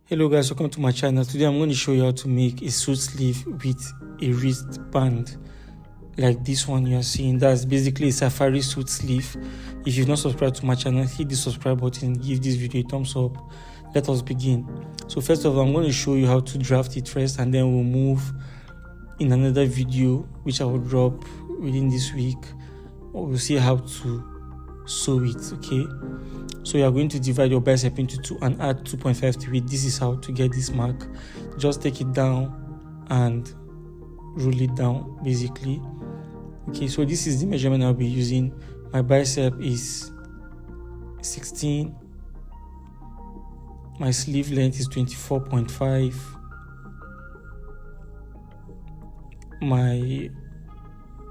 Hello guys, welcome to my channel. Today I'm going to show you how to make a suit sleeve with a wristband like this one you are seeing. That's basically a safari suit sleeve. If you've not subscribed to my channel, hit the subscribe button, give this video a thumbs up. Let us begin. So first of all, I'm going to show you how to draft it first, and then we'll move in another video which I will drop within this week. We'll see how to sew it. Okay, so you are going to divide your bicep into 2 and add 2.5 to it. This is how to get this mark. Just take it down and roll it down basically. Okay, so this is the measurement I'll be using. My bicep is 16, my sleeve length is 24.5, my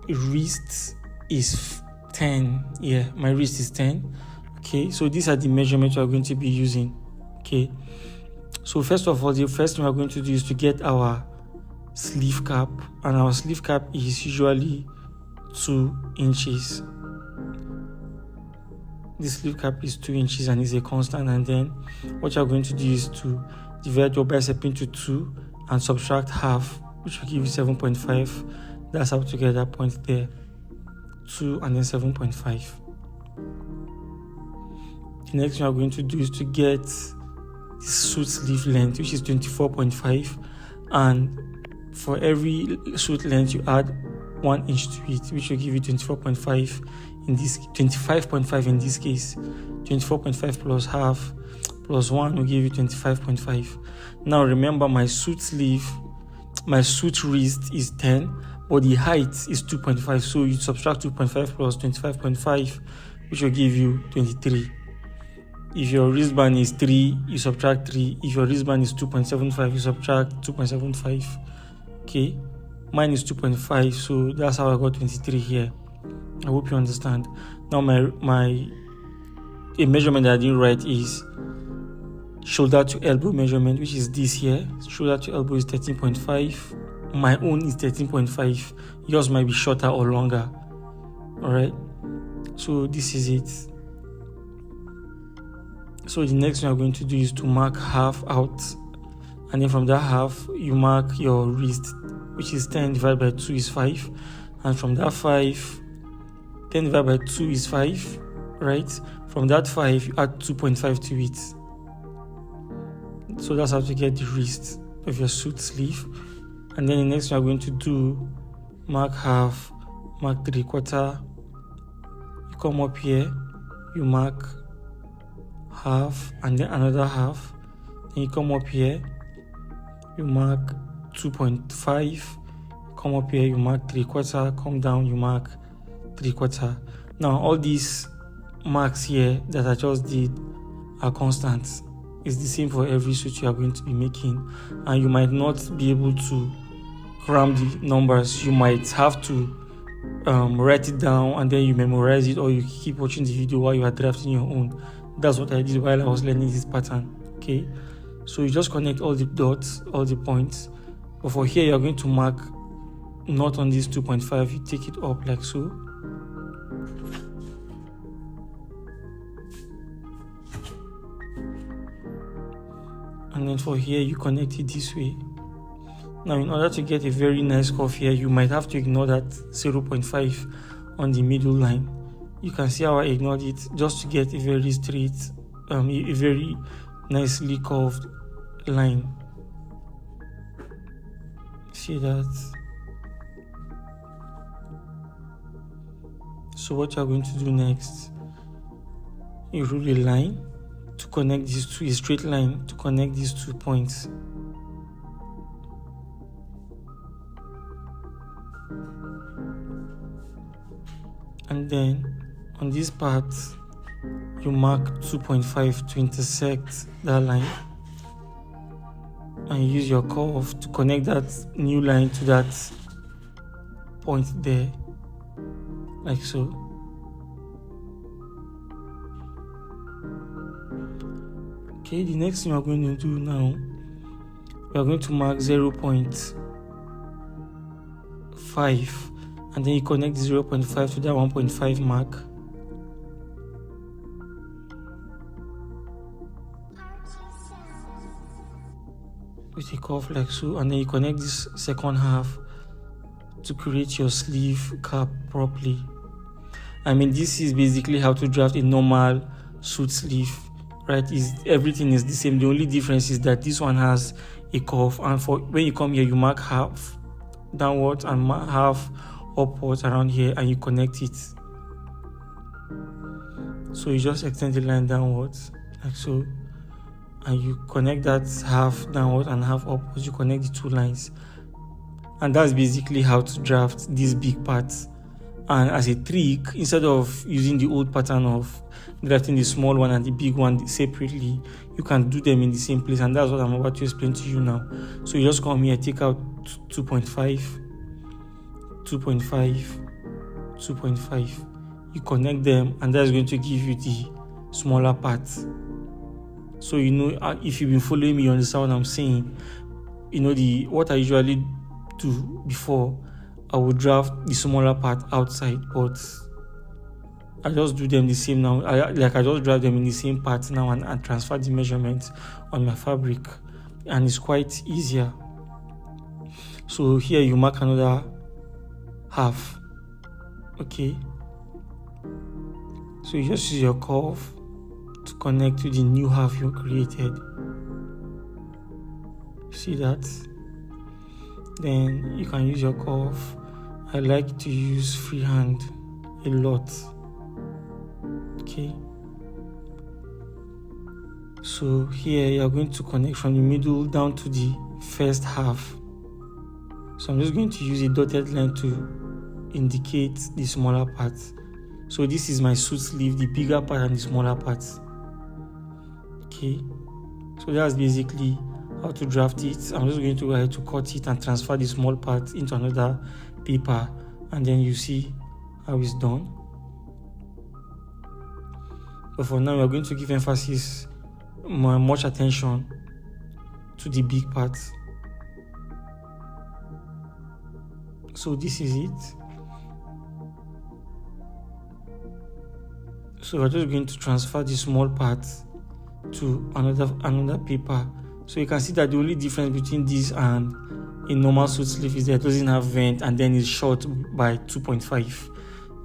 wrist is 10. My wrist is 10. Okay, so these are the measurements we are going to be using. Okay, so first of all, the first thing we are going to do is to get our sleeve cap, and our sleeve cap is usually 2 inches. The sleeve cap is 2 inches and is a constant. And then what you are going to do is to divide your bicep into 2 and subtract half, which will give you 7.5. That's how to get that point there. 2 and then 7.5. The next thing we are going to do is to get the suit sleeve length, which is 24.5, and for every suit length you add 1 inch to it, which will give you 24.5 in this, 25.5 in this case. 24.5 plus half plus 1 will give you 25.5. Now remember, my suit wrist is 10, but the height is 2.5, so you subtract 2.5 plus 25.5, which will give you 23. If your wristband is 3, you subtract 3. If your wristband is 2.75, you subtract 2.75. Okay, mine is 2.5, so that's how I got 23 here. I hope you understand. Now a measurement that I didn't write is shoulder to elbow measurement, which is this here. Shoulder to elbow is 13.5. My own is 13.5. Yours might be shorter or longer. Alright, so this is it. So the next thing we're going to do is to mark half out, and then from that half you mark your wrist, which is 10 divided by 2 is 5, and from that 5, 10 divided by 2 is 5, right? From that 5 you add 2.5 to it. So that's how to get the wrist of your suit sleeve. And then the next thing we're going to do, mark half, mark 3/4, you come up here, you mark half and then another half, then you come up here, you mark 2.5, come up here, you mark 3/4, come down, you mark 3/4. Now all these marks here that I just did are constants. It's the same for every suit you are going to be making, and you might not be able to cram the numbers. You might have to write it down and then you memorize it, or you keep watching the video while you are drafting your own. That's what I did while I was learning this pattern. Okay, so you just connect all the dots, all the points, but for here you're going to mark not on this 2.5, you take it up like so. And then for here you connect it this way. Now in order to get a very nice curve here, you might have to ignore that 0.5 on the middle line. You can see how I ignored it just to get a very straight, a very nicely curved line. See that? So what you are going to do next, you rule a line to connect these two, a straight line to connect these 2 points. And then on this part, you mark 2.5 to intersect that line, and you use your curve to connect that new line to that point there, like so. Okay, the next thing we're going to do now, we are going to mark 0.5, and then you connect 0.5 to that 1.5 mark. with a cuff like so, and then you connect this second half to create your sleeve cap properly. I mean, this is basically how to draft a normal suit sleeve, right? Everything is the same. The only difference is that this one has a cuff, and for when you come here, you mark half downwards and half upwards around here, and you connect it. So you just extend the line downwards like so, and you connect that half downwards and half upwards. You connect the two lines, and that's basically how to draft these big parts. And as a trick, instead of using the old pattern of drafting the small one and the big one separately, you can do them in the same place, and that's what I'm about to explain to you now. So you just come here, take out 2.5, 2.5, 2.5. You connect them, and that's going to give you the smaller part. So if you've been following me, you understand what I'm saying. What I usually do before, I would draft the smaller part outside, but I just do them the same now. I just draft them in the same part now and transfer the measurements on my fabric, and it's quite easier. So here you mark another half, okay? So you just use your curve to connect to the new half you created. See that? Then you can use your curve. I like to use freehand a lot. Okay. So here you are going to connect from the middle down to the first half. So I'm just going to use a dotted line to indicate the smaller part. So this is my suit sleeve, the bigger part and the smaller part. Okay. So that's basically how to draft it. I'm just going to go ahead to cut it and transfer the small part into another paper, and then you see how it's done. But for now, we are going to give much attention to the big part. So this is it. So we're just going to transfer the small part to another paper. So you can see that the only difference between this and a normal suit sleeve is that it doesn't have vent, and then it's short by 2.5.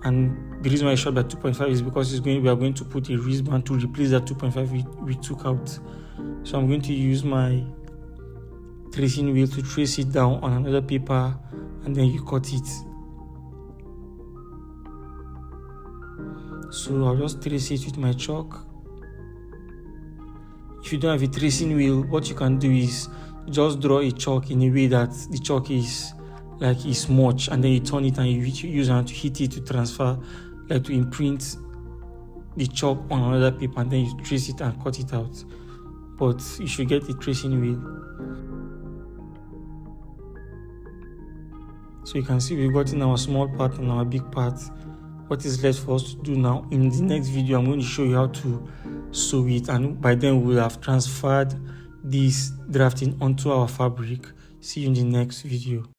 And the reason why it's short by 2.5 is because we are going to put a wristband to replace that 2.5 we took out. So I'm going to use my tracing wheel to trace it down on another paper, and then you cut it. So I'll just trace it with my chalk. If you don't have a tracing wheel, what you can do is just draw a chalk in a way that the chalk is like a smudge, and then you turn it and you use it to hit it to transfer, like to imprint the chalk on another paper, and then you trace it and cut it out. But you should get a tracing wheel. So you can see we've gotten our small part and our big part. What is left for us to do now? In the next video, I'm going to show you how to sew it, and by then we'll have transferred this drafting onto our fabric. See you in the next video.